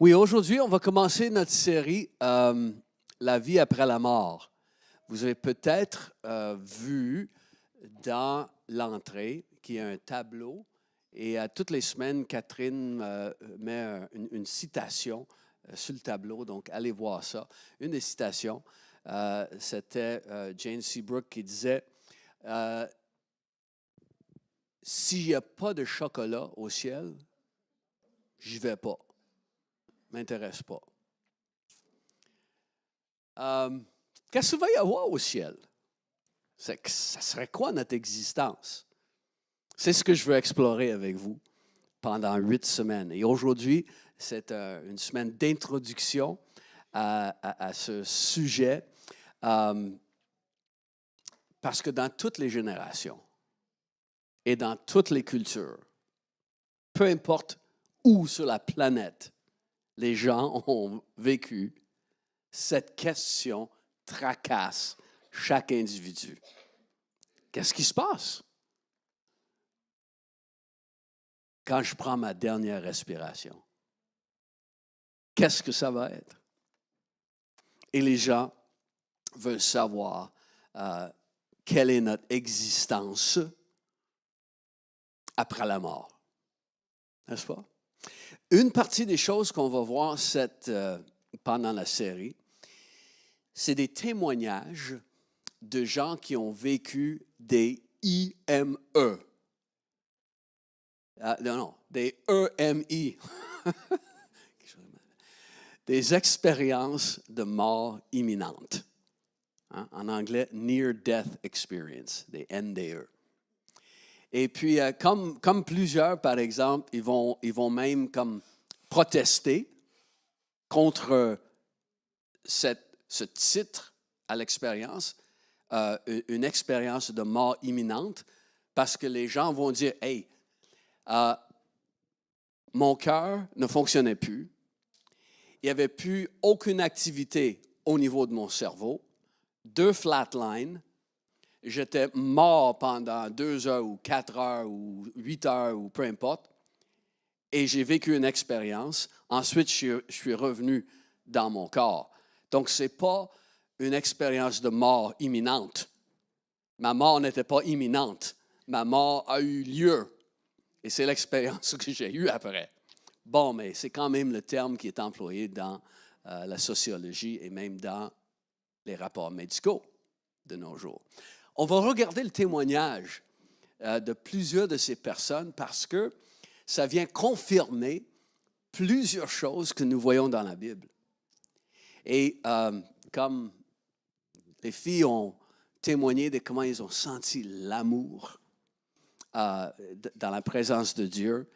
Oui, aujourd'hui, on va commencer notre série La vie après la mort. Vous avez peut-être vu dans l'entrée qu'il y a un tableau et toutes les semaines, Catherine met une citation sur le tableau, donc allez voir ça. Une des citations, c'était Jane Seabrook qui disait s'il n'y a pas de chocolat au ciel, j'y vais pas. M'intéresse pas. Qu'est-ce qu'il va y avoir au ciel? Ça serait quoi notre existence? C'est ce que je veux explorer avec vous pendant 8 semaines. Et aujourd'hui, c'est une semaine d'introduction à ce sujet parce que dans toutes les générations et dans toutes les cultures, peu importe où sur la planète, les gens ont vécu, cette question tracasse chaque individu. Qu'est-ce qui se passe quand je prends ma dernière respiration? Qu'est-ce que ça va être? Et les gens veulent savoir quelle est notre existence après la mort. N'est-ce pas? Une partie des choses qu'on va voir pendant la série, c'est des témoignages de gens qui ont vécu des IME. Non, des EMI. Des expériences de mort imminente. Hein? En anglais, Near Death Experience, des NDE. Et puis, comme plusieurs, par exemple, ils vont même comme protester contre ce titre à l'expérience, une expérience de mort imminente, parce que les gens vont dire, « Hey, mon cœur ne fonctionnait plus, il n'y avait plus aucune activité au niveau de mon cerveau, 2 flatlines, j'étais mort pendant 2 heures ou 4 heures ou 8 heures ou peu importe, et j'ai vécu une expérience. Ensuite, je suis revenu dans mon corps. Donc, ce n'est pas une expérience de mort imminente. Ma mort n'était pas imminente. Ma mort a eu lieu. Et c'est l'expérience que j'ai eue après. Bon, mais c'est quand même le terme qui est employé dans la sociologie et même dans les rapports médicaux de nos jours. On va regarder le témoignage de plusieurs de ces personnes parce que ça vient confirmer plusieurs choses que nous voyons dans la Bible. Et comme les filles ont témoigné de comment ils ont senti l'amour dans la présence de Dieu,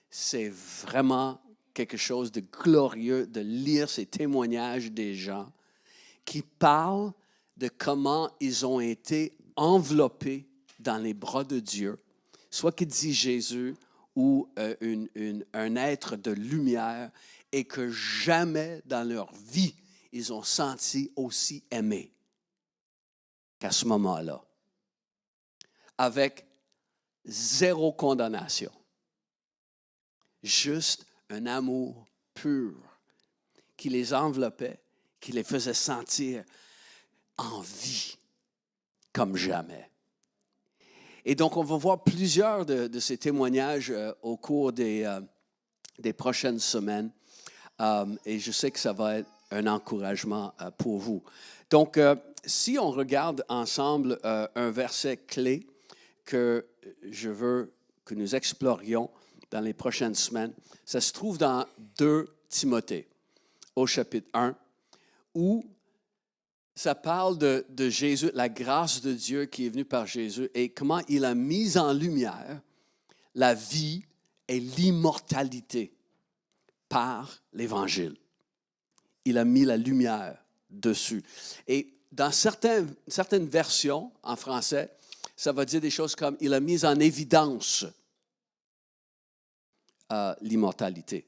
c'est vraiment quelque chose de glorieux de lire ces témoignages des gens qui parlent de comment ils ont été enveloppés dans les bras de Dieu, soit qu'il dit Jésus ou un être de lumière, et que jamais dans leur vie, ils ont senti aussi aimés qu'à ce moment-là, avec 0 condamnation. Juste un amour pur qui les enveloppait, qui les faisait sentir en vie comme jamais. Et donc, on va voir plusieurs de ces témoignages au cours des prochaines semaines. Et je sais que ça va être un encouragement pour vous. Donc, si on regarde ensemble un verset clé que je veux que nous explorions dans les prochaines semaines, ça se trouve dans 2 Timothée, au chapitre 1, où ça parle de Jésus, la grâce de Dieu qui est venue par Jésus et comment il a mis en lumière la vie et l'immortalité par l'Évangile. Il a mis la lumière dessus. Et dans certaines versions en français, ça va dire des choses comme « il a mis en évidence l'immortalité ».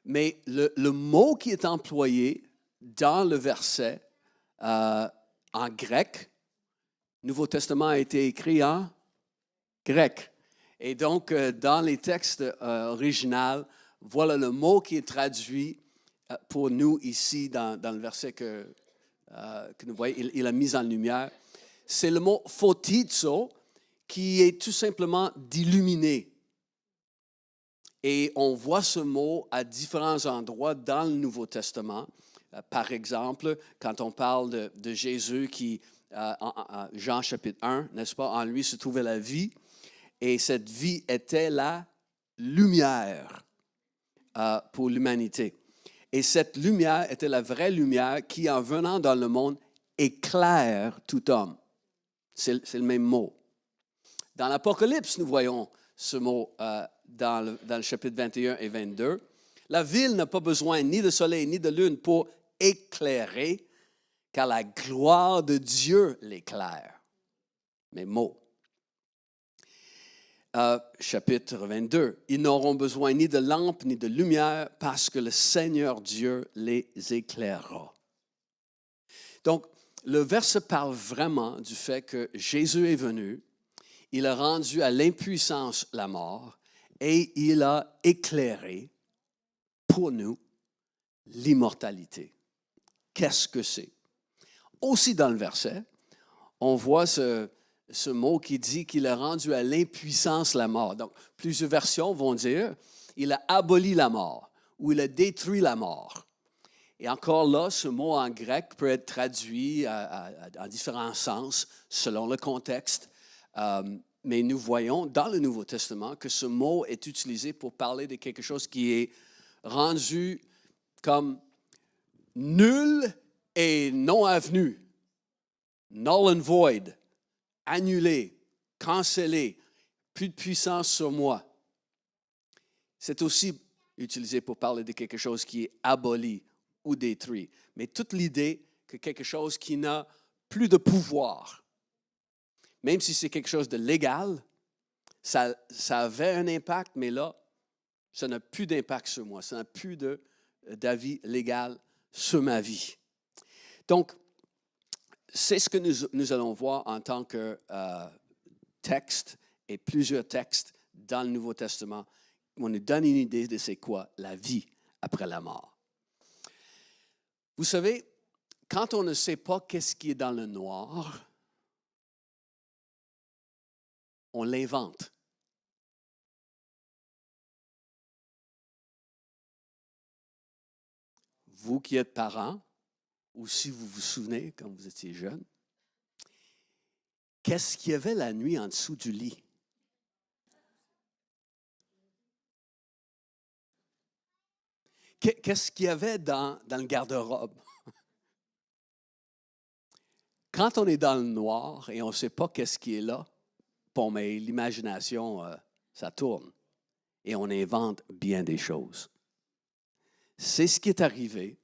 Mais le mot qui est employé dans le verset en grec, le Nouveau Testament a été écrit en grec. Et donc, dans les textes originaux, voilà le mot qui est traduit pour nous ici dans le verset que nous voyons. Il a mis en lumière. C'est le mot photizo qui est tout simplement d'illuminer. Et on voit ce mot à différents endroits dans le Nouveau Testament. Par exemple, quand on parle de Jésus qui, en Jean chapitre 1, n'est-ce pas, en lui se trouvait la vie, et cette vie était la lumière pour l'humanité. Et cette lumière était la vraie lumière qui, en venant dans le monde, éclaire tout homme. C'est le même mot. Dans l'Apocalypse, nous voyons ce mot dans le chapitre 21 et 22. La ville n'a pas besoin ni de soleil ni de lune pour éclairer, car la gloire de Dieu l'éclaire. Mes mots. Chapitre 22. Ils n'auront besoin ni de lampe ni de lumière parce que le Seigneur Dieu les éclairera. Donc, le verset parle vraiment du fait que Jésus est venu, il a rendu à l'impuissance la mort et il a éclairé pour nous l'immortalité. Qu'est-ce que c'est? Aussi dans le verset, on voit ce mot qui dit qu'il a rendu à l'impuissance la mort. Donc, plusieurs versions vont dire il a aboli la mort ou il a détruit la mort. Et encore là, ce mot en grec peut être traduit en différents sens selon le contexte. Mais nous voyons dans le Nouveau Testament que ce mot est utilisé pour parler de quelque chose qui est rendu comme nul et non avenu, null and void, annulé, cancellé, plus de puissance sur moi. C'est aussi utilisé pour parler de quelque chose qui est aboli ou détruit. Mais toute l'idée que quelque chose qui n'a plus de pouvoir, même si c'est quelque chose de légal, ça avait un impact, mais là, ça n'a plus d'impact sur moi. Ça n'a plus d'avis légal sur ma vie. Donc, c'est ce que nous allons voir en tant que texte et plusieurs textes dans le Nouveau Testament. On nous donne une idée de c'est quoi la vie après la mort. Vous savez, quand on ne sait pas qu'est-ce qui est dans le noir, on l'invente. Vous qui êtes parents, ou si vous vous souvenez quand vous étiez jeune, qu'est-ce qu'il y avait la nuit en dessous du lit? Qu'est-ce qu'il y avait dans le garde-robe? Quand on est dans le noir et on ne sait pas qu'est-ce qui est là, bon, mais l'imagination, ça tourne et on invente bien des choses. C'est ce qui est arrivé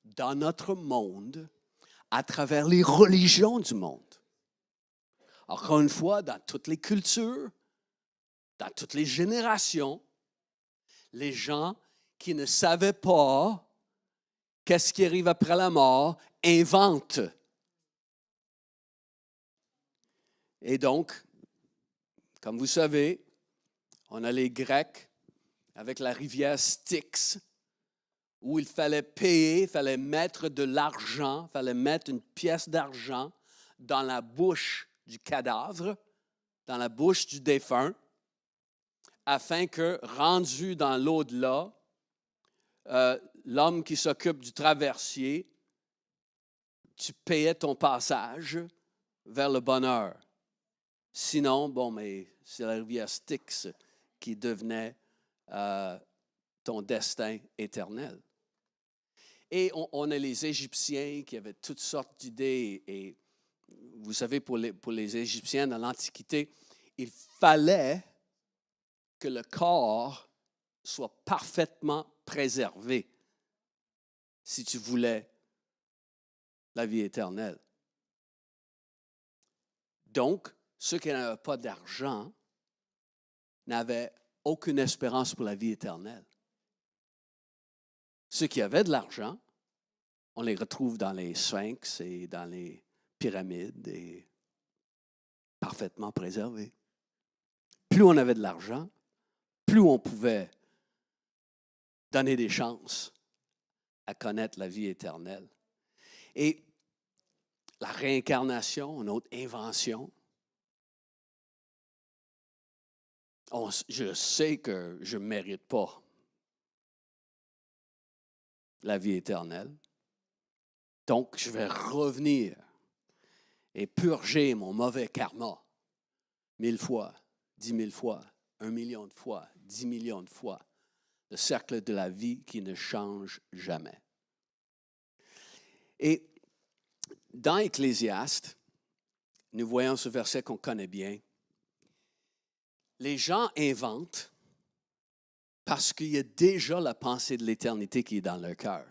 dans notre monde à travers les religions du monde. Encore une fois, dans toutes les cultures, dans toutes les générations, les gens qui ne savaient pas qu'est-ce qui arrive après la mort inventent. Et donc, comme vous savez, on a les Grecs avec la rivière Styx, où il fallait payer, il fallait mettre de l'argent, il fallait mettre une pièce d'argent dans la bouche du cadavre, dans la bouche du défunt, afin que, rendu dans l'au-delà, l'homme qui s'occupe du traversier, tu payais ton passage vers le bonheur. Sinon, bon, mais c'est la rivière Styx qui devenait ton destin éternel. Et on a les Égyptiens qui avaient toutes sortes d'idées. Et vous savez, pour les Égyptiens dans l'Antiquité, il fallait que le corps soit parfaitement préservé si tu voulais la vie éternelle. Donc, ceux qui n'avaient pas d'argent n'avaient aucune espérance pour la vie éternelle. Ceux qui avaient de l'argent, on les retrouve dans les sphinx et dans les pyramides et parfaitement préservés. Plus on avait de l'argent, plus on pouvait donner des chances à connaître la vie éternelle. Et la réincarnation, une autre invention. Je sais que je ne mérite pas la vie éternelle. Donc, je vais revenir et purger mon mauvais karma 1000 fois, 10 000 fois, 1 million de fois, 10 millions de fois. Le cercle de la vie qui ne change jamais. Et dans Ecclésiaste, nous voyons ce verset qu'on connaît bien. Les gens inventent parce qu'il y a déjà la pensée de l'éternité qui est dans leur cœur.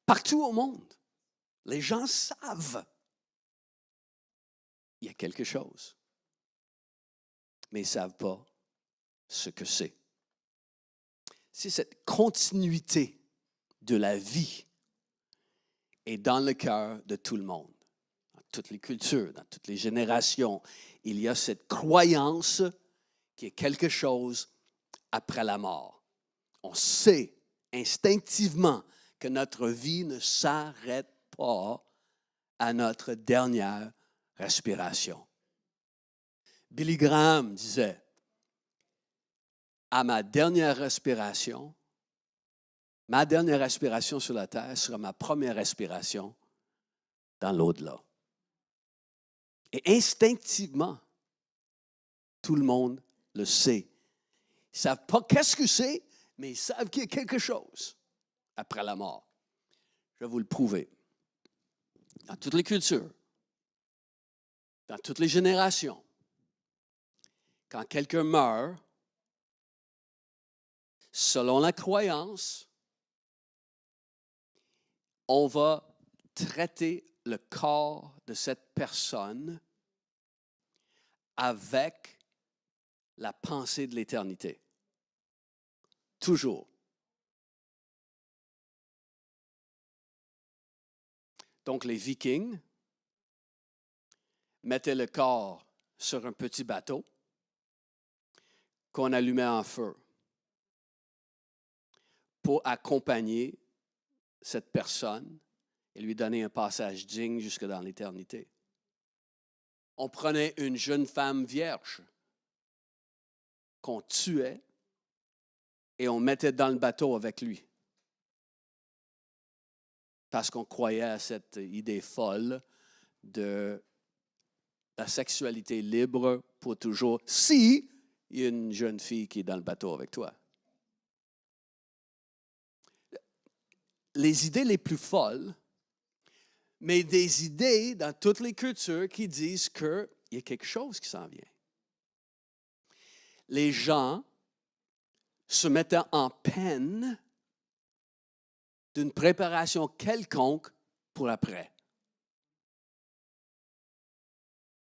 Partout au monde, les gens savent il y a quelque chose, mais ils ne savent pas ce que c'est. C'est cette continuité de la vie est dans le cœur de tout le monde. Dans toutes les cultures, dans toutes les générations, il y a cette croyance qu'il y a quelque chose après la mort. On sait instinctivement que notre vie ne s'arrête pas à notre dernière respiration. Billy Graham disait, à ma dernière respiration sur la terre sera ma première respiration dans l'au-delà. Et instinctivement, tout le monde le sait. Ils ne savent pas qu'est-ce que c'est, mais ils savent qu'il y a quelque chose après la mort. Je vais vous le prouver. Dans toutes les cultures, dans toutes les générations, quand quelqu'un meurt, selon la croyance, on va traiter le corps de cette personne avec la pensée de l'éternité. Toujours. Donc, les Vikings mettaient le corps sur un petit bateau qu'on allumait en feu pour accompagner cette personne et lui donner un passage digne jusque dans l'éternité. On prenait une jeune femme vierge qu'on tuait et on mettait dans le bateau avec lui. Parce qu'on croyait à cette idée folle de la sexualité libre pour toujours, si il y a une jeune fille qui est dans le bateau avec toi. Les idées les plus folles, mais des idées dans toutes les cultures qui disent qu'il y a quelque chose qui s'en vient. Les gens se mettaient en peine d'une préparation quelconque pour après.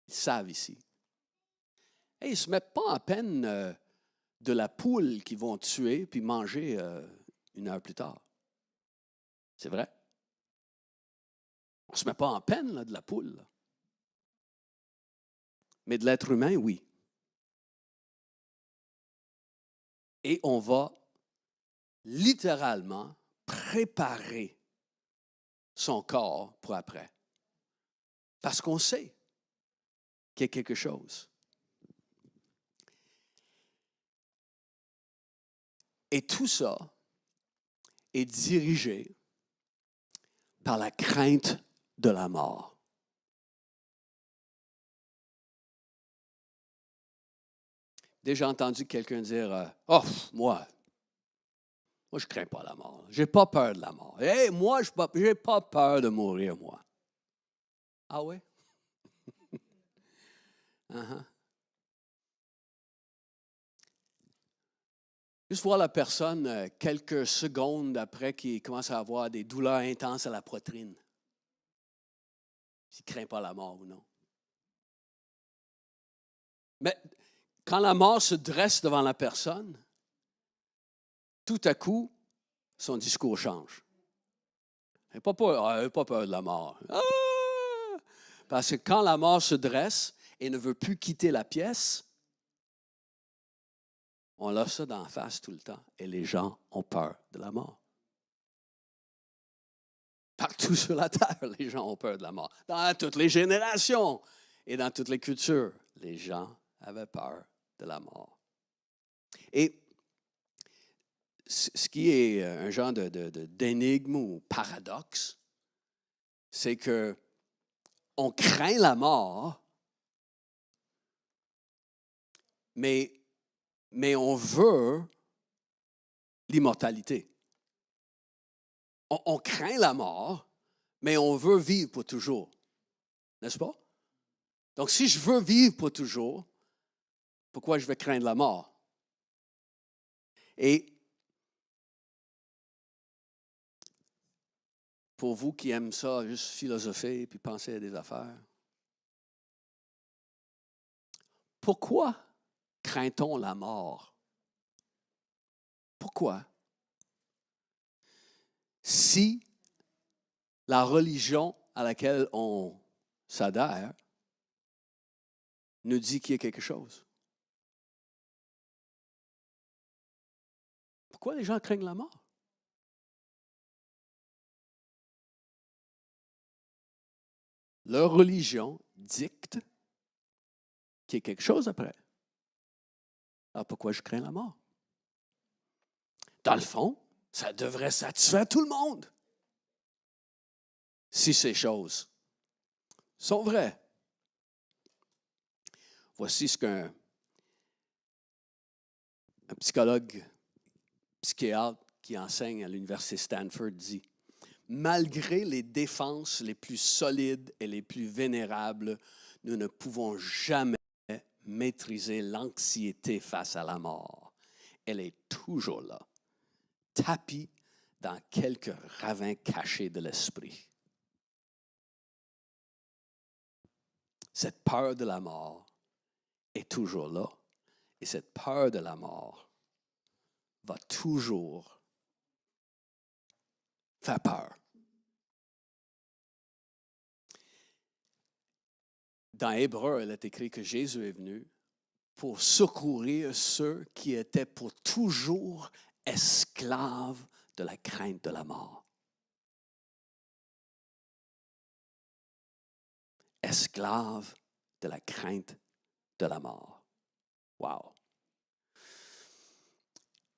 Ils savent ici. Et ils ne se mettent pas en peine de la poule qu'ils vont tuer puis manger 1 heure plus tard. C'est vrai? On ne se met pas en peine là, de la poule. Là. Mais de l'être humain, oui. Et on va littéralement préparer son corps pour après. Parce qu'on sait qu'il y a quelque chose. Et tout ça est dirigé par la crainte de la mort. Déjà entendu quelqu'un dire « Oh, moi, je ne crains pas la mort. Je n'ai pas peur de la mort. Hey, moi, je n'ai pas peur de mourir, moi. » Ah oui? Uh-huh. Juste voir la personne quelques secondes après qu'il commence à avoir des douleurs intenses à la poitrine. S'il ne craint pas la mort ou non. Mais quand la mort se dresse devant la personne, tout à coup, son discours change. Il n'a pas peur de la mort. Ah! Parce que quand la mort se dresse et ne veut plus quitter la pièce, On a ça d'en face tout le temps et les gens ont peur de la mort. Partout sur la terre, les gens ont peur de la mort. Dans toutes les générations et dans toutes les cultures, les gens avaient peur de la mort. Et ce qui est un genre d'énigme ou paradoxe, c'est que on craint la mort, mais on veut l'immortalité. On craint la mort, mais on veut vivre pour toujours. N'est-ce pas? Donc, si je veux vivre pour toujours, pourquoi je vais craindre la mort? Et pour vous qui aiment ça, juste philosopher puis penser à des affaires, pourquoi craint-on la mort? Pourquoi? Si la religion à laquelle on s'adhère nous dit qu'il y a quelque chose. Pourquoi les gens craignent la mort? Leur religion dicte qu'il y a quelque chose après. Alors pourquoi je crains la mort? Dans le fond, ça devrait satisfaire tout le monde. Si ces choses sont vraies. Voici ce qu'un psychologue, psychiatre qui enseigne à l'université Stanford dit. Malgré les défenses les plus solides et les plus vénérables, nous ne pouvons jamais maîtriser l'anxiété face à la mort. Elle est toujours là, tapie dans quelques ravins cachés de l'esprit. Cette peur de la mort est toujours là, et cette peur de la mort va toujours faire peur. Dans Hébreu, il est écrit que Jésus est venu pour secourir ceux qui étaient pour toujours esclaves de la crainte de la mort. Esclaves de la crainte de la mort. Wow!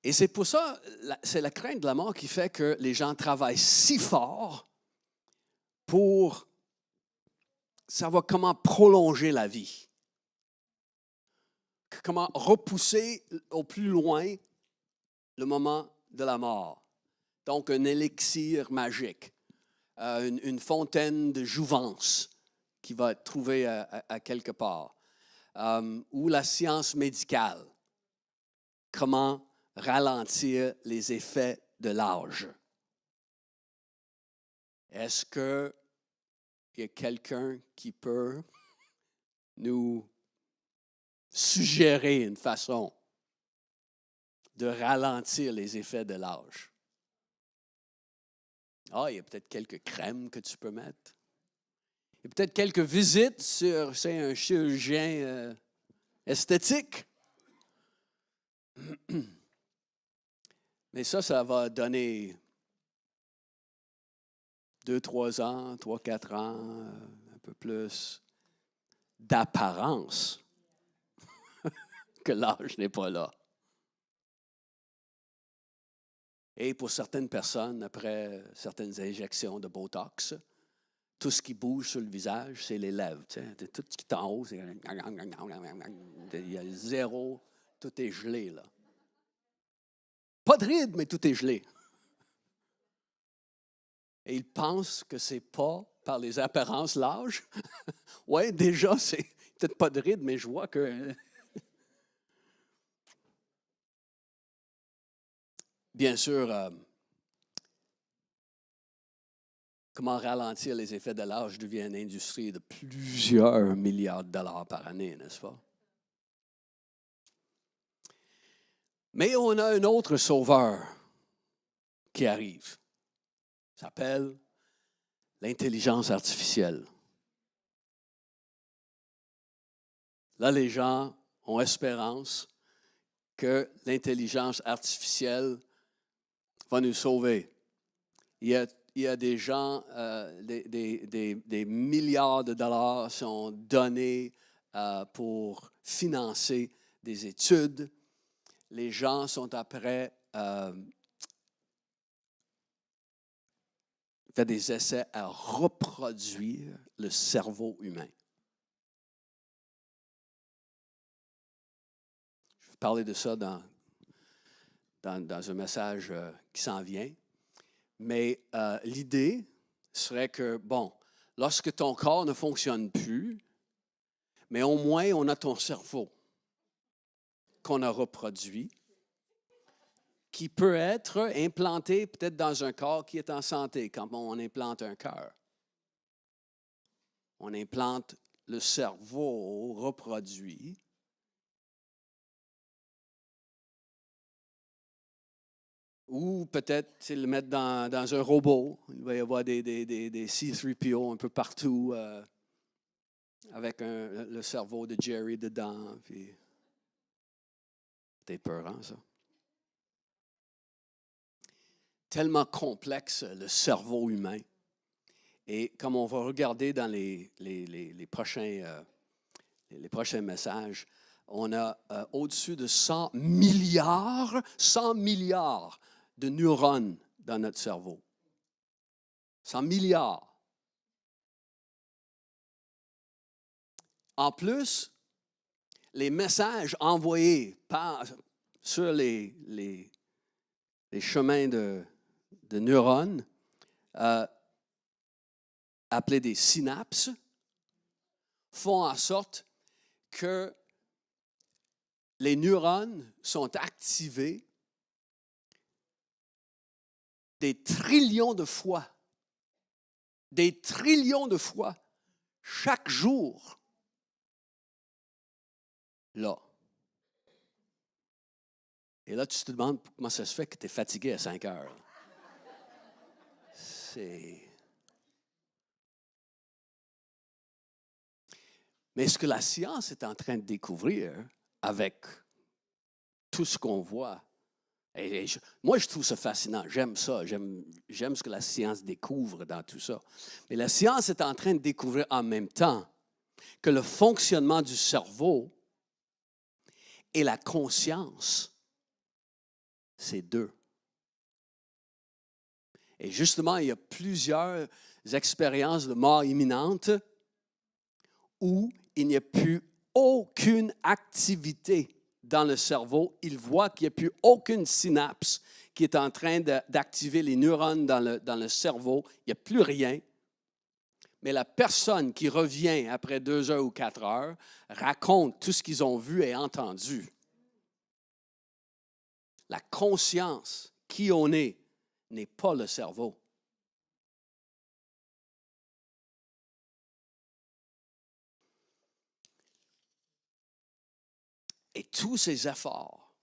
Et c'est pour ça, c'est la crainte de la mort qui fait que les gens travaillent si fort pour savoir comment prolonger la vie. Comment repousser au plus loin le moment de la mort. Donc, un élixir magique, une fontaine de jouvence qui va être trouvée à quelque part, ou la science médicale. Comment ralentir les effets de l'âge. Est-ce qu'il y a quelqu'un qui peut nous suggérer une façon de ralentir les effets de l'âge? Ah, il y a peut-être quelques crèmes que tu peux mettre. Il y a peut-être quelques visites sur un chirurgien esthétique. Mais ça va donner 2, 3 ans, 3, 4 ans, un peu plus d'apparence que l'âge n'est pas là. Et pour certaines personnes, après certaines injections de Botox, tout ce qui bouge sur le visage, c'est les lèvres. Tu sais, tout ce qui est en haut, c'est... Il y a zéro, tout est gelé, là. Pas de rides, mais tout est gelé. Et ils pensent que c'est pas par les apparences l'âge. Oui, déjà, c'est peut-être pas de rides, mais je vois que... Bien sûr, comment ralentir les effets de l'âge devient une industrie de plusieurs milliards de dollars par année, n'est-ce pas? Mais on a un autre sauveur qui arrive. Ça s'appelle l'intelligence artificielle. Là, les gens ont espérance que l'intelligence artificielle va nous sauver. Il y a des gens, des milliards de dollars sont donnés pour financer des études. Les gens sont après faire des essais à reproduire le cerveau humain. Je vais parler de ça dans un message qui s'en vient. Mais l'idée serait que, bon, lorsque ton corps ne fonctionne plus, mais au moins on a ton cerveau qu'on a reproduit, qui peut être implanté peut-être dans un corps qui est en santé, quand on implante un cœur. On implante le cerveau reproduit. Ou peut-être le mettre dans un robot. Il va y avoir des C-3PO un peu partout avec le cerveau de Jerry dedans. Puis, c'est épeurant, ça. Tellement complexe, le cerveau humain. Et comme on va regarder dans les prochains messages, on a au-dessus de 100 milliards de neurones dans notre cerveau. 100 milliards. En plus, les messages envoyés sur les chemins de neurones, appelés des synapses, font en sorte que les neurones sont activés des trillions de fois chaque jour. Là. Et là, tu te demandes comment ça se fait que tu es fatigué à 5 heures. Mais ce que la science est en train de découvrir avec tout ce qu'on voit, moi je trouve ça fascinant, j'aime ça, j'aime ce que la science découvre dans tout ça. Mais la science est en train de découvrir en même temps que le fonctionnement du cerveau et la conscience, c'est deux. Et justement, il y a plusieurs expériences de mort imminente où il n'y a plus aucune activité dans le cerveau. Il voit qu'il n'y a plus aucune synapse qui est en train d'activer les neurones dans le cerveau. Il n'y a plus rien. Mais la personne qui revient après 2 heures ou 4 heures raconte tout ce qu'ils ont vu et entendu. La conscience, qui on est, n'est pas le cerveau. Et tous ces efforts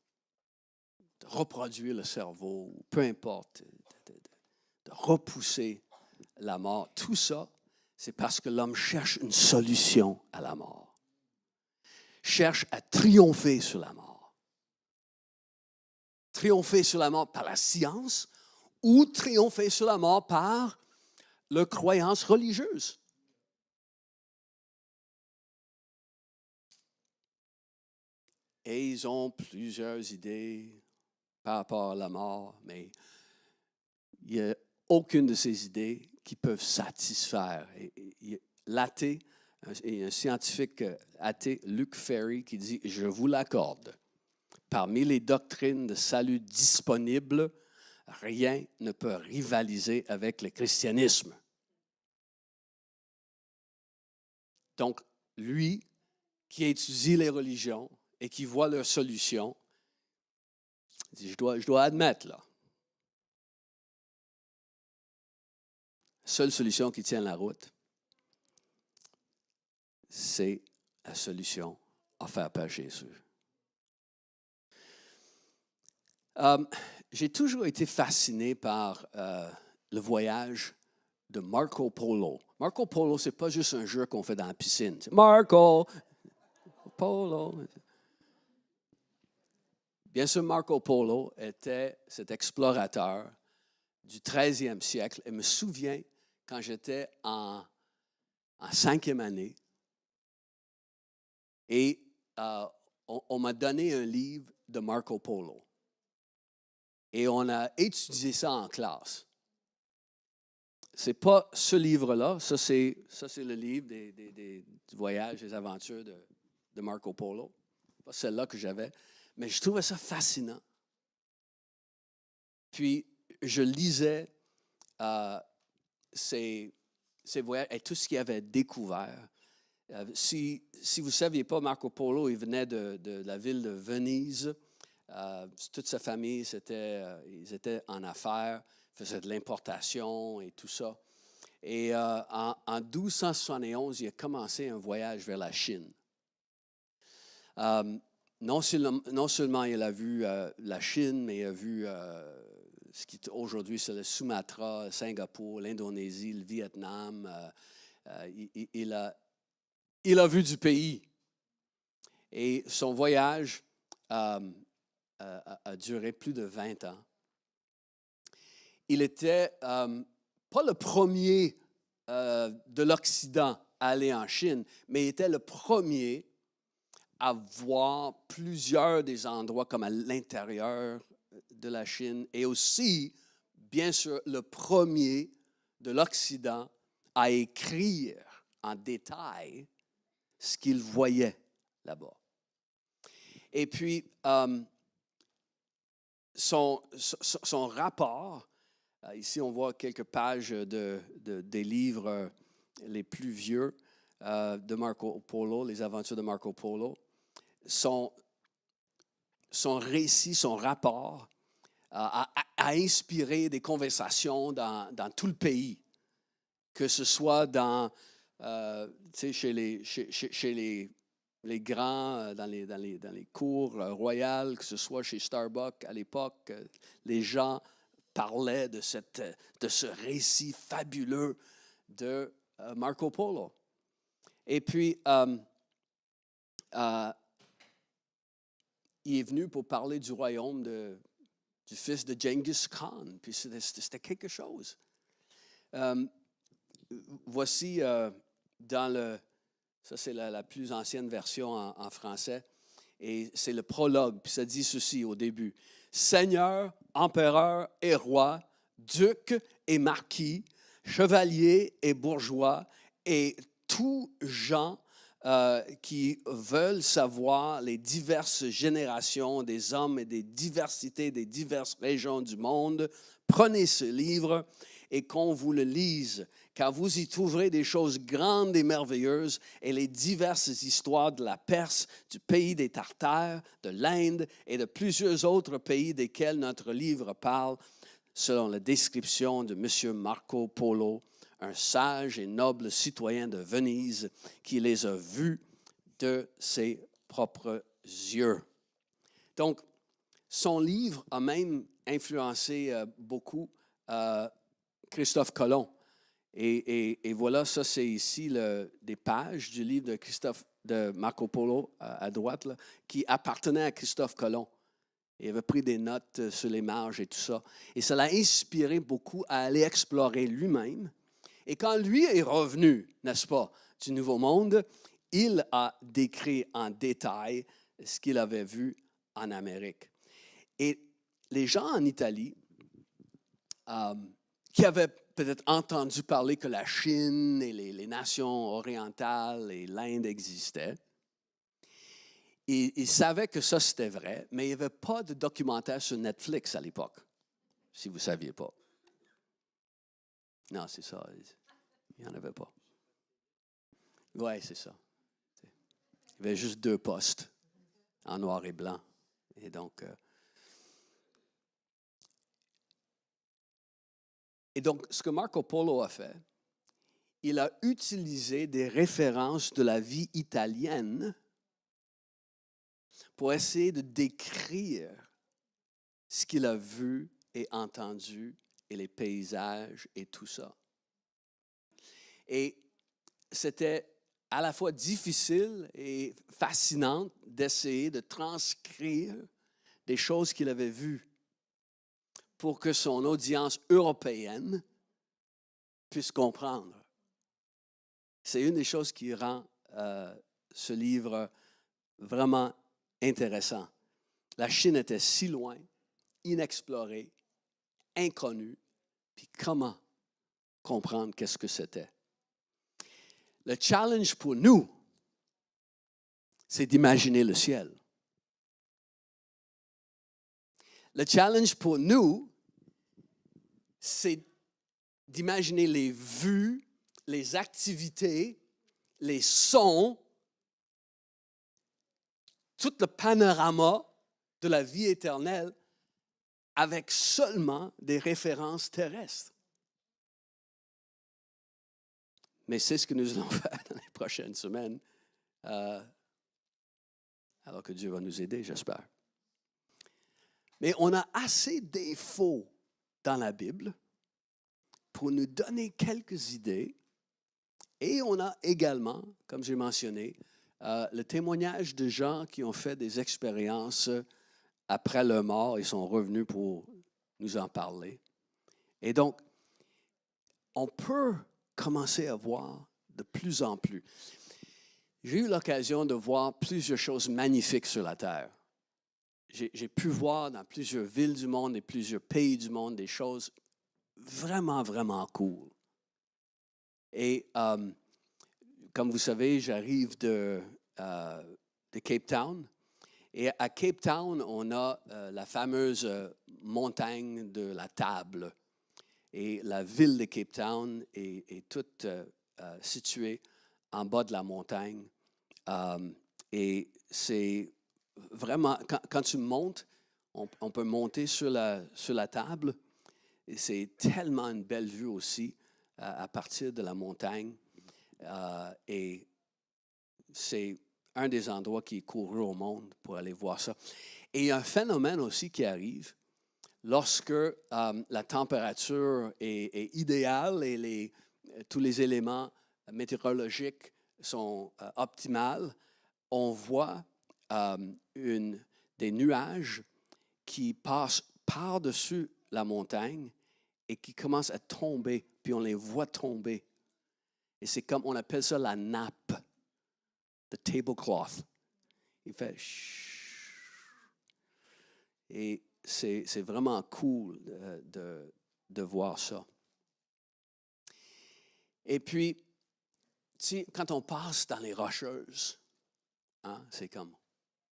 de reproduire le cerveau, peu importe, de repousser la mort, tout ça, c'est parce que l'homme cherche une solution à la mort. Cherche à triompher sur la mort. Triompher sur la mort par la science ou triompher sur la mort par leur croyance religieuse. Et ils ont plusieurs idées par rapport à la mort, mais il n'y a aucune de ces idées qui peuvent satisfaire. L'athée, un scientifique athée, Luc Ferry, qui dit « Je vous l'accorde, parmi les doctrines de salut disponibles, rien ne peut rivaliser avec le christianisme. » Donc, lui, qui étudie les religions et qui voit leurs solutions, dit, je dois admettre, là, la seule solution qui tient la route, c'est la solution offerte par Jésus. J'ai toujours été fasciné par le voyage de Marco Polo. Marco Polo, ce n'est pas juste un jeu qu'on fait dans la piscine. C'est Marco Polo. Bien sûr, Marco Polo était cet explorateur du 13e siècle. Et me souviens, quand j'étais en 5e année, et on m'a donné un livre de Marco Polo. Et on a étudié ça en classe. Ce n'est pas ce livre-là, ça c'est le livre du voyage, des aventures de Marco Polo. Pas celle-là que j'avais, mais je trouvais ça fascinant. Puis, je lisais ces voyages et tout ce qu'il avait découvert. Si vous ne saviez pas, Marco Polo, il venait de la ville de Venise. Toute sa famille, ils étaient en affaires, faisaient de l'importation et tout ça. Et en 1271, il a commencé un voyage vers la Chine. Non seulement il a vu la Chine, mais il a vu ce qui aujourd'hui c'est le Sumatra, Singapour, l'Indonésie, le Vietnam. Il a vu du pays. Et son voyage a duré plus de 20 ans. Il était pas le premier de l'Occident à aller en Chine, mais il était le premier à voir plusieurs des endroits comme à l'intérieur de la Chine et aussi, bien sûr, le premier de l'Occident à écrire en détail ce qu'il voyait là-bas. Et puis, son rapport, ici on voit quelques pages des livres les plus vieux de Marco Polo, les aventures de Marco Polo. Son récit, son rapport a inspiré des conversations dans tout le pays, que ce soit chez les grands, dans les cours royales, que ce soit chez Starbucks à l'époque, les gens parlaient de ce récit fabuleux de Marco Polo. Et puis, il est venu pour parler du royaume du fils de Genghis Khan. Puis c'était quelque chose. Voici ça c'est la plus ancienne version en français, et c'est le prologue. Puis ça dit ceci au début. Seigneur, empereur et roi, duc et marquis, chevaliers et bourgeois, et tous gens qui veulent savoir les diverses générations des hommes et des diversités des diverses régions du monde, prenez ce livre et qu'on vous le lise, car vous y trouverez des choses grandes et merveilleuses et les diverses histoires de la Perse, du pays des Tartares, de l'Inde et de plusieurs autres pays desquels notre livre parle, selon la description de M. Marco Polo, un sage et noble citoyen de Venise qui les a vus de ses propres yeux. Donc, son livre a même influencé beaucoup Christophe Colomb. Et voilà, ça c'est ici des pages du livre de Marco Polo à droite, là, qui appartenait à Christophe Colomb. Il avait pris des notes sur les marges et tout ça. Et ça l'a inspiré beaucoup à aller explorer lui-même. Et quand lui est revenu, n'est-ce pas, du Nouveau Monde, il a décrit en détail ce qu'il avait vu en Amérique. Et les gens en Italie, qui avaient peut-être entendu parler que la Chine et les nations orientales et l'Inde existaient, ils savaient que ça c'était vrai, mais il n'y avait pas de documentaire sur Netflix à l'époque, si vous ne saviez pas. Non, c'est ça. Il n'y en avait pas. Oui, c'est ça. Il y avait juste 2 postes en noir et blanc. Et donc, ce que Marco Polo a fait, il a utilisé des références de la vie italienne pour essayer de décrire ce qu'il a vu et entendu et les paysages et tout ça. Et c'était à la fois difficile et fascinant d'essayer de transcrire des choses qu'il avait vues pour que son audience européenne puisse comprendre. C'est une des choses qui rend ce livre vraiment intéressant. La Chine était si loin, inexplorée, inconnue, puis comment comprendre qu'est-ce que c'était? Le challenge pour nous, c'est d'imaginer le ciel. Le challenge pour nous, c'est d'imaginer les vues, les activités, les sons, tout le panorama de la vie éternelle avec seulement des références terrestres. Mais c'est ce que nous allons faire dans les prochaines semaines, alors que Dieu va nous aider, j'espère. Mais on a assez d'infos dans la Bible pour nous donner quelques idées. Et on a également, comme j'ai mentionné, le témoignage de gens qui ont fait des expériences après leur mort et sont revenus pour nous en parler. Et donc, on peut commencer à voir de plus en plus. J'ai eu l'occasion de voir plusieurs choses magnifiques sur la Terre. J'ai pu voir dans plusieurs villes du monde et plusieurs pays du monde des choses vraiment, vraiment cool. Et comme vous savez, j'arrive de Cape Town. Et à Cape Town, on a la fameuse montagne de la Table. Et la ville de Cape Town est toute située en bas de la montagne. Et c'est vraiment, quand tu montes, on peut monter sur la table. Et c'est tellement une belle vue aussi à partir de la montagne. Et c'est un des endroits qui est couru au monde pour aller voir ça. Et il y a un phénomène aussi qui arrive lorsque la température est idéale et tous les éléments météorologiques sont optimales. On voit des nuages qui passent par-dessus la montagne et qui commencent à tomber, puis on les voit tomber. Et c'est comme, on appelle ça la nappe, the tablecloth. Il fait chut. Et c'est vraiment cool de voir ça. Et puis, quand on passe dans les Rocheuses, hein, c'est comme,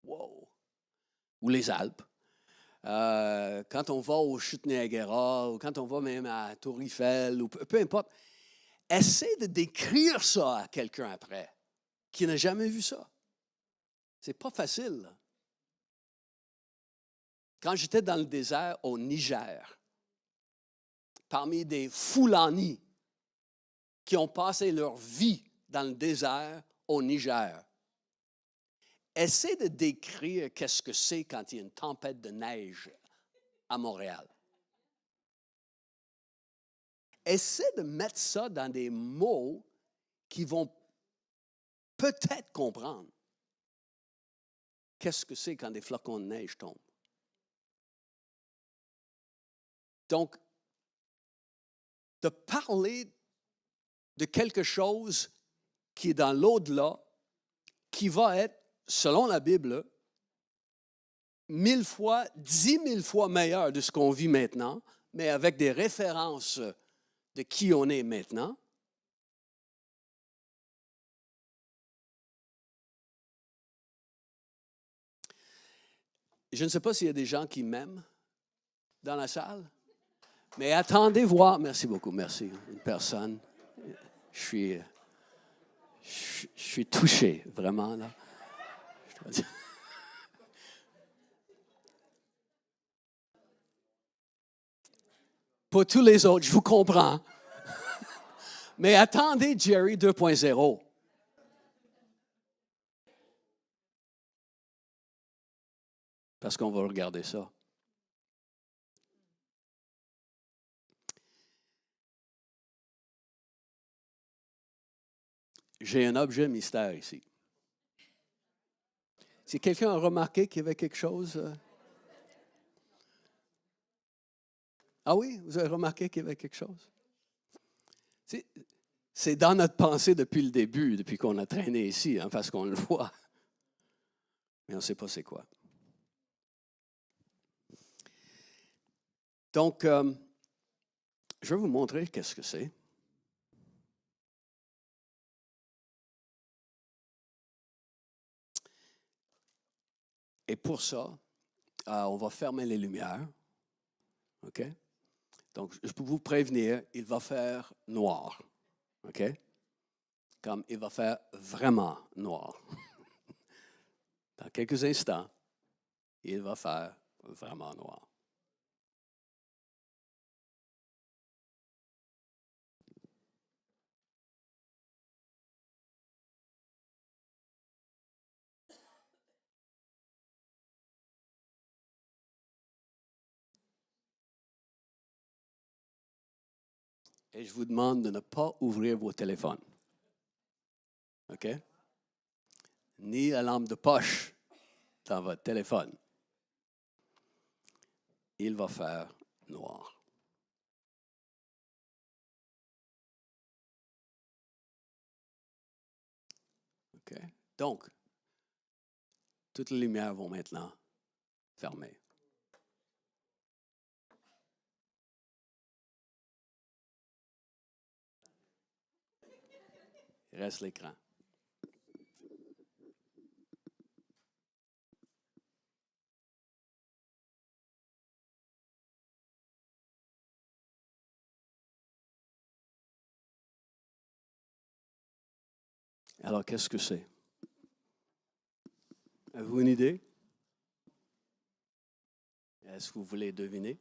wow! Ou les Alpes. Quand on va aux Chutes Niagara, ou quand on va même à Tour Eiffel, ou peu importe, essaie de décrire ça à quelqu'un après, qui n'a jamais vu ça. C'est pas facile, là. Quand j'étais dans le désert au Niger, parmi des Fulani qui ont passé leur vie dans le désert au Niger, essaie de décrire qu'est-ce que c'est quand il y a une tempête de neige à Montréal. Essaie de mettre ça dans des mots qui vont peut-être comprendre qu'est-ce que c'est quand des flocons de neige tombent. Donc, de parler de quelque chose qui est dans l'au-delà, qui va être, selon la Bible, 1000 fois, 10 000 fois meilleur de ce qu'on vit maintenant, mais avec des références de qui on est maintenant. Je ne sais pas s'il y a des gens qui m'aiment dans la salle, mais attendez voir. Merci beaucoup, merci. Une personne. Je suis touché, vraiment, là. Pour tous les autres, je vous comprends. Mais attendez Jerry 2.0. Parce qu'on va regarder ça. J'ai un objet mystère ici. Si quelqu'un a remarqué qu'il y avait quelque chose, Ah oui, vous avez remarqué qu'il y avait quelque chose? C'est dans notre pensée depuis le début, depuis qu'on a traîné ici, hein, parce qu'on le voit. Mais on ne sait pas c'est quoi. Donc, je vais vous montrer qu'est-ce que c'est. Et pour ça, on va fermer les lumières. OK? Donc, je peux vous prévenir, il va faire noir. OK? Comme il va faire vraiment noir. Dans quelques instants, il va faire vraiment noir. Et je vous demande de ne pas ouvrir vos téléphones. OK? Ni la lampe de poche dans votre téléphone. Il va faire noir. OK? Donc, toutes les lumières vont maintenant fermer. Il reste l'écran. Alors, qu'est-ce que c'est? Avez-vous une idée? Est-ce que vous voulez deviner?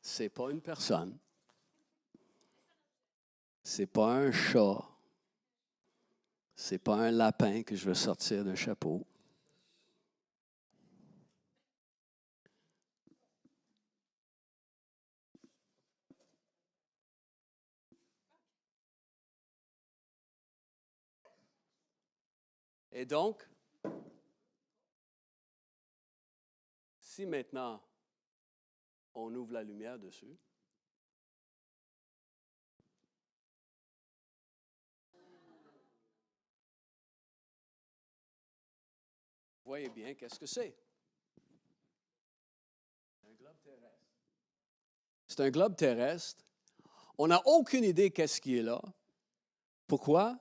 Ce n'est pas une personne. Ce n'est pas un chat. Ce n'est pas un lapin que je veux sortir d'un chapeau. Et donc, si maintenant on ouvre la lumière dessus, voyez bien qu'est-ce que c'est. Un globe terrestre. C'est un globe terrestre. On n'a aucune idée qu'est-ce qui est là. Pourquoi?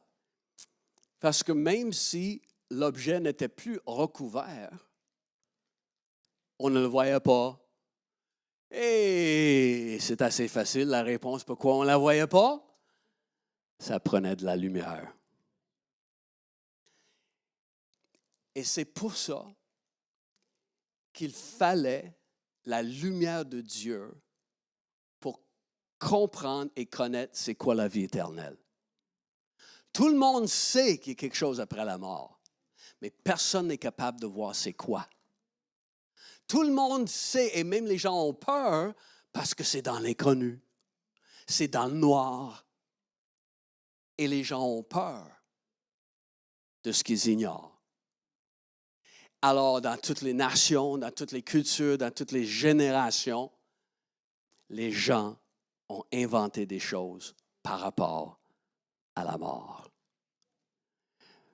Parce que même si l'objet n'était plus recouvert, on ne le voyait pas. Et c'est assez facile, la réponse. Pourquoi on ne la voyait pas? Ça prenait de la lumière. Et c'est pour ça qu'il fallait la lumière de Dieu pour comprendre et connaître c'est quoi la vie éternelle. Tout le monde sait qu'il y a quelque chose après la mort, mais personne n'est capable de voir c'est quoi. Tout le monde sait, et même les gens ont peur, parce que c'est dans l'inconnu, c'est dans le noir. Et les gens ont peur de ce qu'ils ignorent. Alors, dans toutes les nations, dans toutes les cultures, dans toutes les générations, les gens ont inventé des choses par rapport à la mort.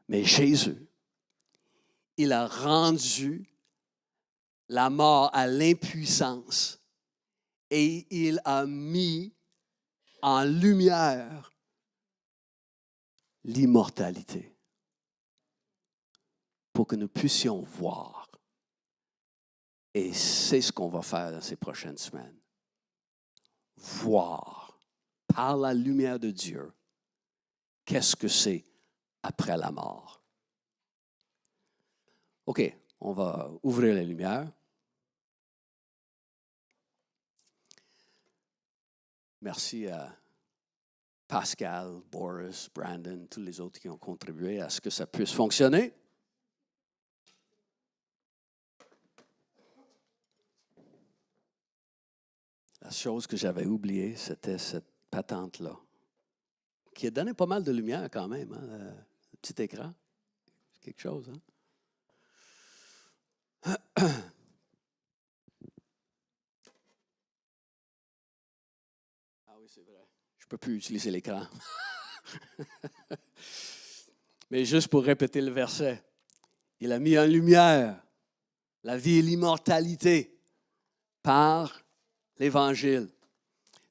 Mais Jésus, il a rendu la mort à l'impuissance et il a mis en lumière l'immortalité pour que nous puissions voir. Et c'est ce qu'on va faire dans ces prochaines semaines. Voir par la lumière de Dieu qu'est-ce que c'est après la mort. OK, on va ouvrir les lumières. Merci à Pascal, Boris, Brandon, tous les autres qui ont contribué à ce que ça puisse fonctionner. La chose que j'avais oubliée, c'était cette patente-là, qui a donné pas mal de lumière quand même, hein, le petit écran. C'est quelque chose, hein? oui, c'est vrai. Je ne peux plus utiliser l'écran. Mais juste pour répéter le verset, il a mis en lumière la vie et l'immortalité par l'Évangile.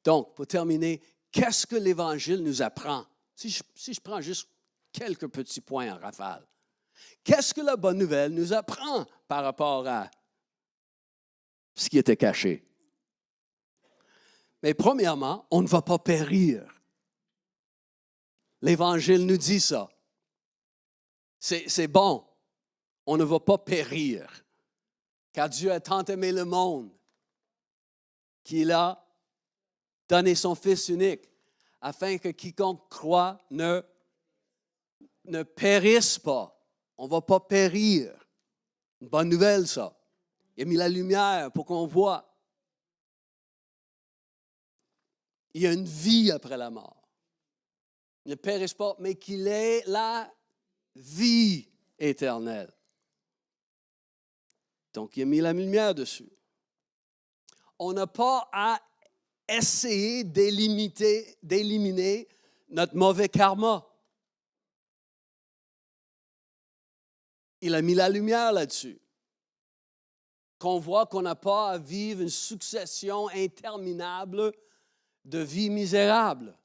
Donc, pour terminer, qu'est-ce que l'Évangile nous apprend? Si je prends juste quelques petits points en rafale. Qu'est-ce que la bonne nouvelle nous apprend par rapport à ce qui était caché? Mais premièrement, on ne va pas périr. L'Évangile nous dit ça. C'est bon. On ne va pas périr. Car Dieu a tant aimé le monde qu'il a donné son Fils unique afin que quiconque croit ne périsse pas. On ne va pas périr. Une bonne nouvelle, ça. Il a mis la lumière pour qu'on voit. Il y a une vie après la mort. Il ne périsse pas, mais qu'il ait la vie éternelle. Donc, il a mis la lumière dessus. On n'a pas à essayer d'éliminer notre mauvais karma. Il a mis la lumière là-dessus. Qu'on voit qu'on n'a pas à vivre une succession interminable de vies misérables.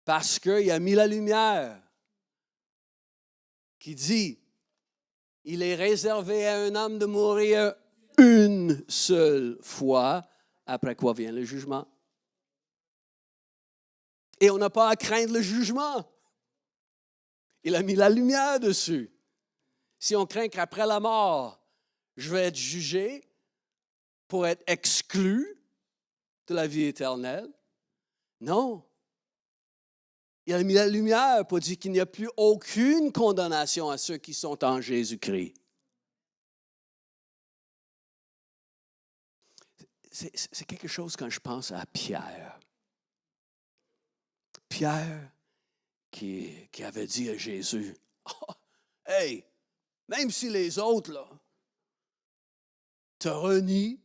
Parce qu'il a mis la lumière qui dit, il est réservé à un homme de mourir une seule fois, après quoi vient le jugement. Et on n'a pas à craindre le jugement. Il a mis la lumière dessus. Si on craint qu'après la mort, je vais être jugé pour être exclu de la vie éternelle, non. Il a mis la lumière pour dire qu'il n'y a plus aucune condamnation à ceux qui sont en Jésus-Christ. C'est quelque chose quand je pense à Pierre. Pierre qui avait dit à Jésus, oh, « Hey, même si les autres là, te renient,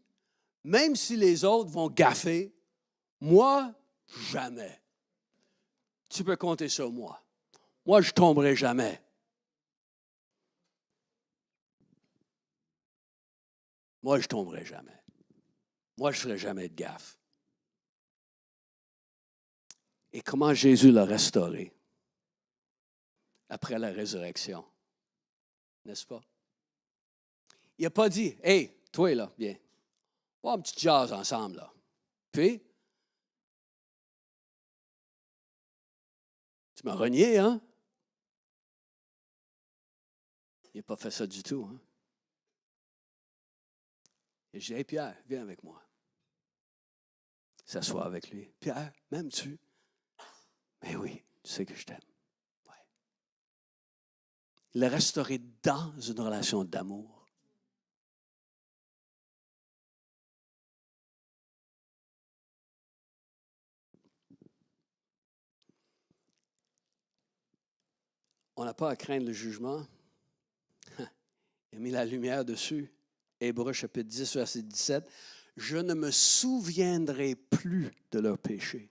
même si les autres vont gaffer, moi, jamais. Tu peux compter sur moi. Moi, je ne tomberai jamais. » Moi, je ne tomberai jamais. Moi, je ne ferai jamais de gaffe. Et comment Jésus l'a restauré après la résurrection, n'est-ce pas? Il n'a pas dit, « Hey, toi là, viens, on va un petit jazz ensemble là. » Puis, tu m'as renié, hein? Il n'a pas fait ça du tout, hein? Et j'ai dit, « Hey Pierre, viens avec moi. » S'asseoir avec lui. « Pierre, m'aimes-tu? » « Mais oui, tu sais que je t'aime. » Ouais. Il l'a restauré dans une relation d'amour. On n'a pas à craindre le jugement. Il a mis la lumière dessus. Hébreux chapitre 10, verset 17. « Je ne me souviendrai plus de leurs péchés. »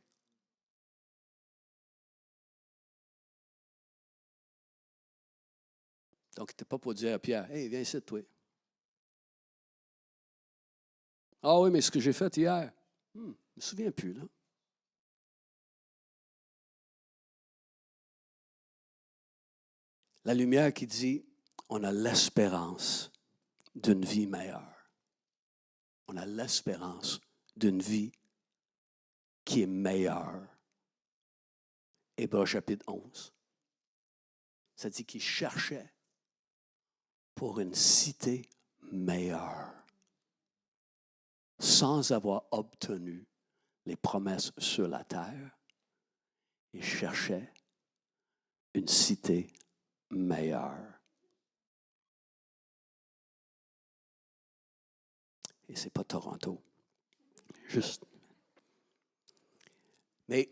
Donc, il n'était pas pour dire à Pierre, « Hey, viens ici, toi. » « Ah oui, mais ce que j'ai fait hier, je ne me souviens plus, là. » La lumière qui dit, on a l'espérance d'une vie meilleure. On a l'espérance d'une vie qui est meilleure. Hébreux chapitre 11. Ça dit qu'il cherchait pour une cité meilleure, sans avoir obtenu les promesses sur la terre. Il cherchait une cité meilleure. Et ce n'est pas Toronto. Juste. Mais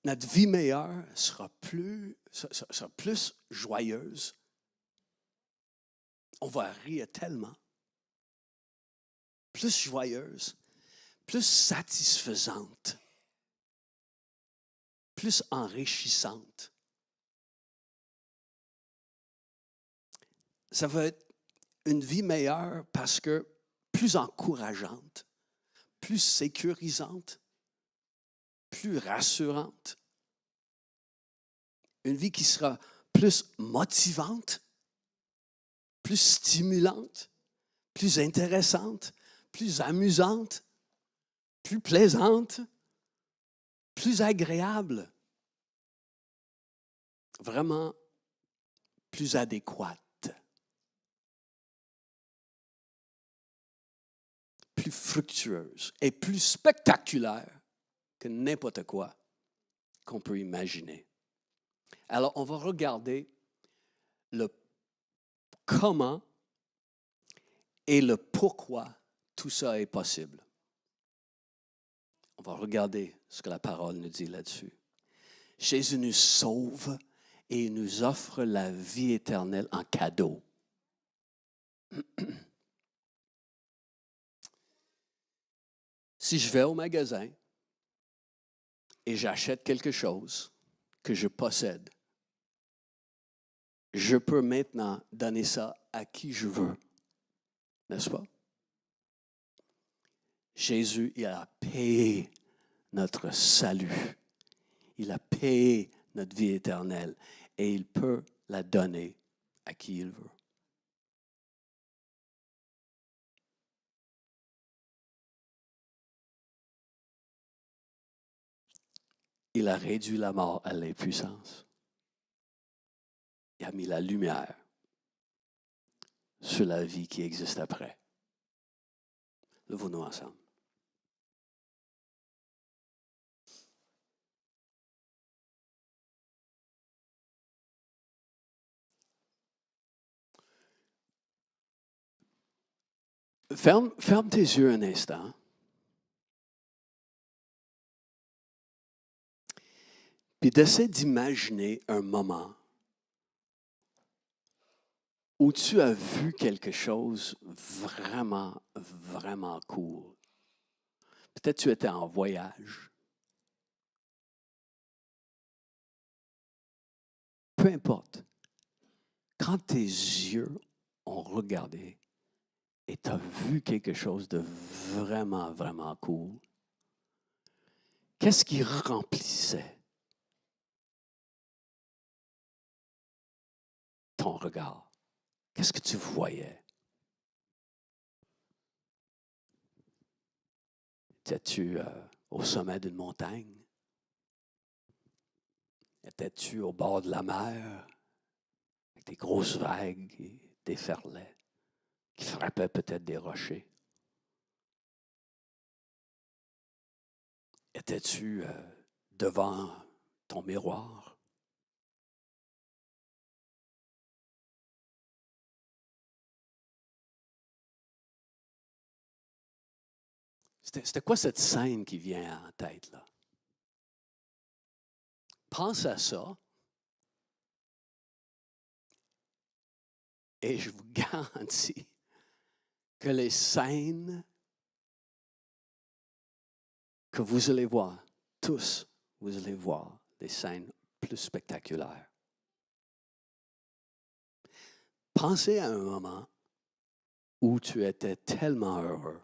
notre vie meilleure sera plus joyeuse. On va rire tellement. Plus joyeuse plus satisfaisante, plus enrichissante. Ça va être une vie meilleure parce que plus encourageante, plus sécurisante, plus rassurante. Une vie qui sera plus motivante, plus stimulante, plus intéressante, plus amusante, plus plaisante, plus agréable, vraiment plus adéquate, plus fructueuse et plus spectaculaire que n'importe quoi qu'on peut imaginer. Alors, on va regarder le comment et le pourquoi tout ça est possible. On va regarder ce que la parole nous dit là-dessus. Jésus nous sauve et il nous offre la vie éternelle en cadeau. Si je vais au magasin et j'achète quelque chose que je possède, je peux maintenant donner ça à qui je veux, n'est-ce pas? Jésus, il a payé notre salut. Il a payé notre vie éternelle et il peut la donner à qui il veut. Il a réduit la mort à l'impuissance. Il a mis la lumière sur la vie qui existe après. Levons-nous ensemble. Ferme tes yeux un instant. Puis d'essaie d'imaginer un moment où tu as vu quelque chose vraiment, vraiment cool. Peut-être tu étais en voyage. Peu importe. Quand tes yeux ont regardé et tu as vu quelque chose de vraiment, vraiment cool, qu'est-ce qui remplissait ton regard? Qu'est-ce que tu voyais? Étais-tu au sommet d'une montagne? Étais-tu au bord de la mer avec des grosses vagues qui déferlaient, qui frappaient peut-être des rochers? Étais-tu devant ton miroir? C'était quoi cette scène qui vient en tête, là? Pense à ça et je vous garantis que les scènes que vous allez voir, tous, vous allez voir des scènes plus spectaculaires. Pensez à un moment où tu étais tellement heureux.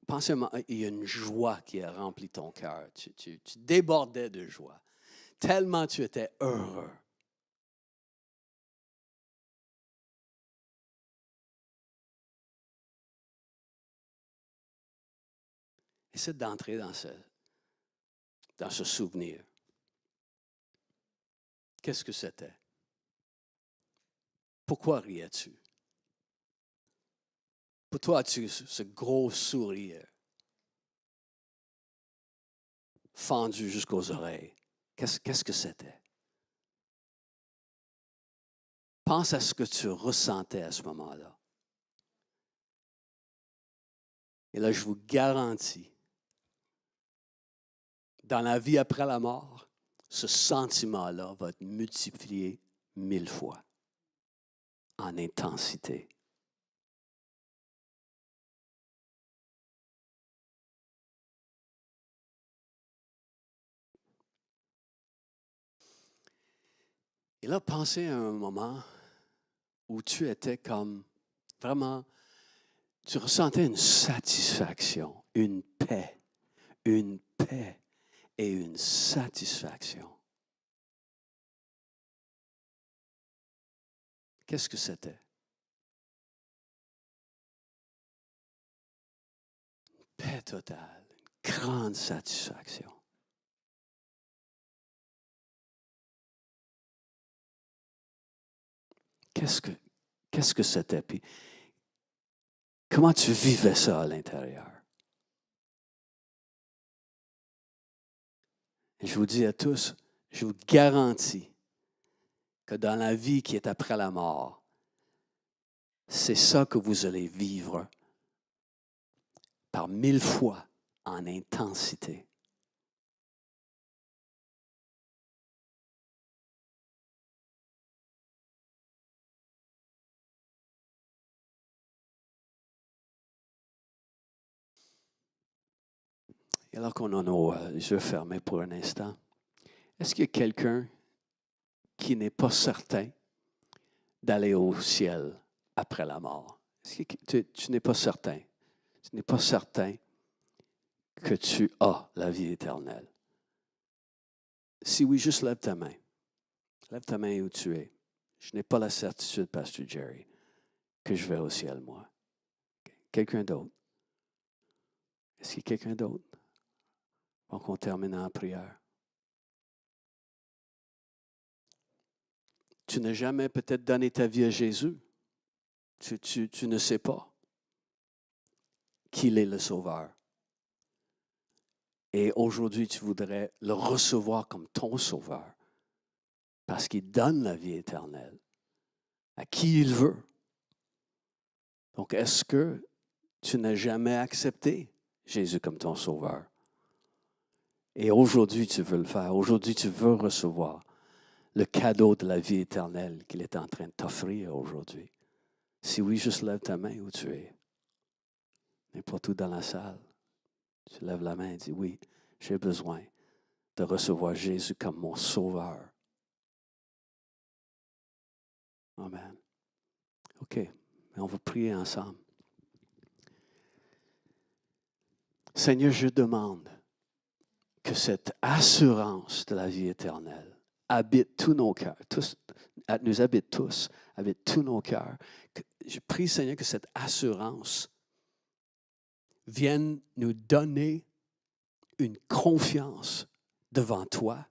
Pensez à un moment, il y a une joie qui a rempli ton cœur. Tu débordais de joie. Tellement tu étais heureux. Essaie d'entrer dans ce souvenir. Qu'est-ce que c'était? Pourquoi riais-tu? Pourquoi as-tu ce gros sourire fendu jusqu'aux oreilles? Qu'est-ce que c'était? Pense à ce que tu ressentais à ce moment-là. Et là, je vous garantis, dans la vie après la mort, ce sentiment-là va être multiplié 1000 fois en intensité. Et là, pensez à un moment où tu étais comme vraiment, tu ressentais une satisfaction, une paix et une satisfaction. Qu'est-ce que c'était? Une paix totale, une grande satisfaction. Qu'est-ce que c'était? Puis, comment tu vivais ça à l'intérieur? Et je vous dis à tous, je vous garantis que dans la vie qui est après la mort, c'est ça que vous allez vivre par 1000 fois en intensité. Et alors qu'on a nos yeux fermés pour un instant, est-ce qu'il y a quelqu'un qui n'est pas certain d'aller au ciel après la mort? Est-ce que tu n'es pas certain? Tu n'es pas certain que tu as la vie éternelle? Si oui, juste lève ta main. Lève ta main où tu es. Je n'ai pas la certitude, Pasteur Jerry, que je vais au ciel, moi. Quelqu'un d'autre? Est-ce qu'il y a quelqu'un d'autre? Donc, on termine en prière. Tu n'as jamais peut-être donné ta vie à Jésus. Tu ne sais pas qu'il est le Sauveur. Et aujourd'hui, tu voudrais le recevoir comme ton Sauveur parce qu'il donne la vie éternelle à qui il veut. Donc, est-ce que tu n'as jamais accepté Jésus comme ton Sauveur? Et aujourd'hui, tu veux le faire. Aujourd'hui, tu veux recevoir le cadeau de la vie éternelle qu'il est en train de t'offrir aujourd'hui. Si oui, juste lève ta main où tu es. N'importe où dans la salle. Tu lèves la main et dis, oui, j'ai besoin de recevoir Jésus comme mon Sauveur. Amen. OK, mais on va prier ensemble. Seigneur, je demande que cette assurance de la vie éternelle habite tous nos cœurs, nous habite tous, habite tous nos cœurs. Je prie, Seigneur, que cette assurance vienne nous donner une confiance devant toi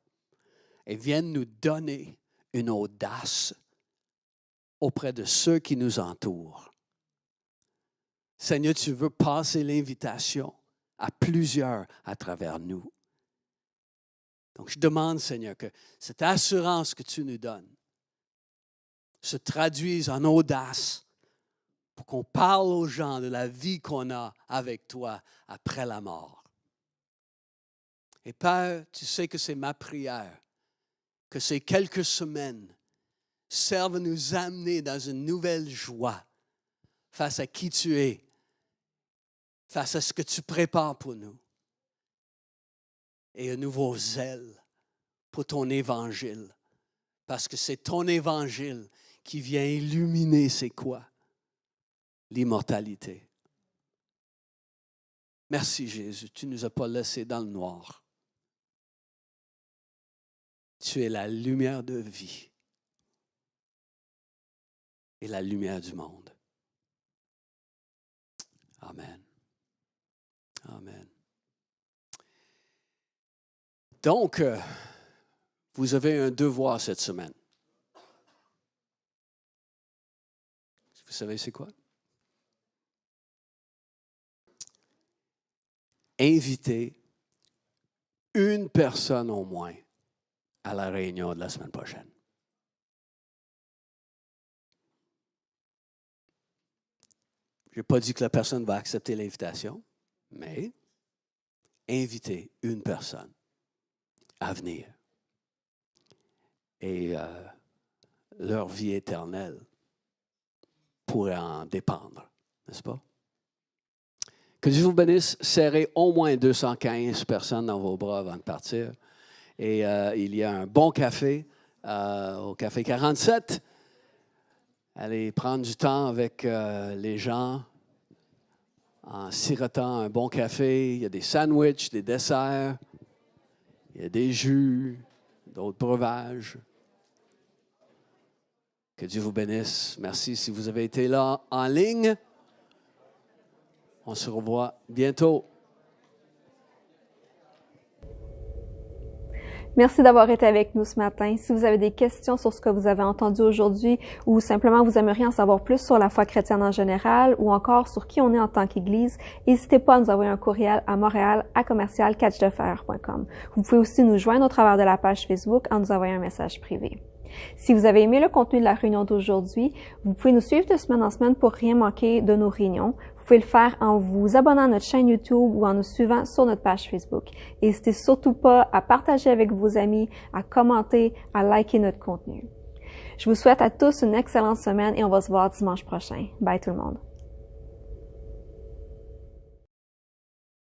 et vienne nous donner une audace auprès de ceux qui nous entourent. Seigneur, tu veux passer l'invitation à plusieurs à travers nous. Donc, je demande, Seigneur, que cette assurance que tu nous donnes se traduise en audace pour qu'on parle aux gens de la vie qu'on a avec toi après la mort. Et Père, tu sais que c'est ma prière, que ces quelques semaines servent à nous amener dans une nouvelle joie face à qui tu es, face à ce que tu prépares pour nous, et un nouveau zèle pour ton évangile, parce que c'est ton évangile qui vient illuminer c'est quoi? L'immortalité. Merci Jésus, tu ne nous as pas laissés dans le noir. Tu es la lumière de vie et la lumière du monde. Amen. Amen. Donc, vous avez un devoir cette semaine. Vous savez c'est quoi? Invitez une personne au moins à la réunion de la semaine prochaine. Je n'ai pas dit que la personne va accepter l'invitation, mais invitez une personne à venir. Et leur vie éternelle pourrait en dépendre, n'est-ce pas? Que Dieu vous bénisse. Serrez au moins 215 personnes dans vos bras avant de partir. Et il y a un bon café au Café 47. Allez prendre du temps avec les gens en sirotant un bon café. Il y a des sandwichs, des desserts, il y a des jus, d'autres breuvages. Que Dieu vous bénisse. Merci si vous avez été là en ligne. On se revoit bientôt. Merci d'avoir été avec nous ce matin. Si vous avez des questions sur ce que vous avez entendu aujourd'hui ou simplement vous aimeriez en savoir plus sur la foi chrétienne en général ou encore sur qui on est en tant qu'Église, n'hésitez pas à nous envoyer un courriel à montréal@commercial-catchdefer.com. Vous pouvez aussi nous joindre au travers de la page Facebook en nous envoyant un message privé. Si vous avez aimé le contenu de la réunion d'aujourd'hui, vous pouvez nous suivre de semaine en semaine pour rien manquer de nos réunions. Vous pouvez le faire en vous abonnant à notre chaîne YouTube ou en nous suivant sur notre page Facebook. N'hésitez surtout pas à partager avec vos amis, à commenter, à liker notre contenu. Je vous souhaite à tous une excellente semaine et on va se voir dimanche prochain. Bye tout le monde.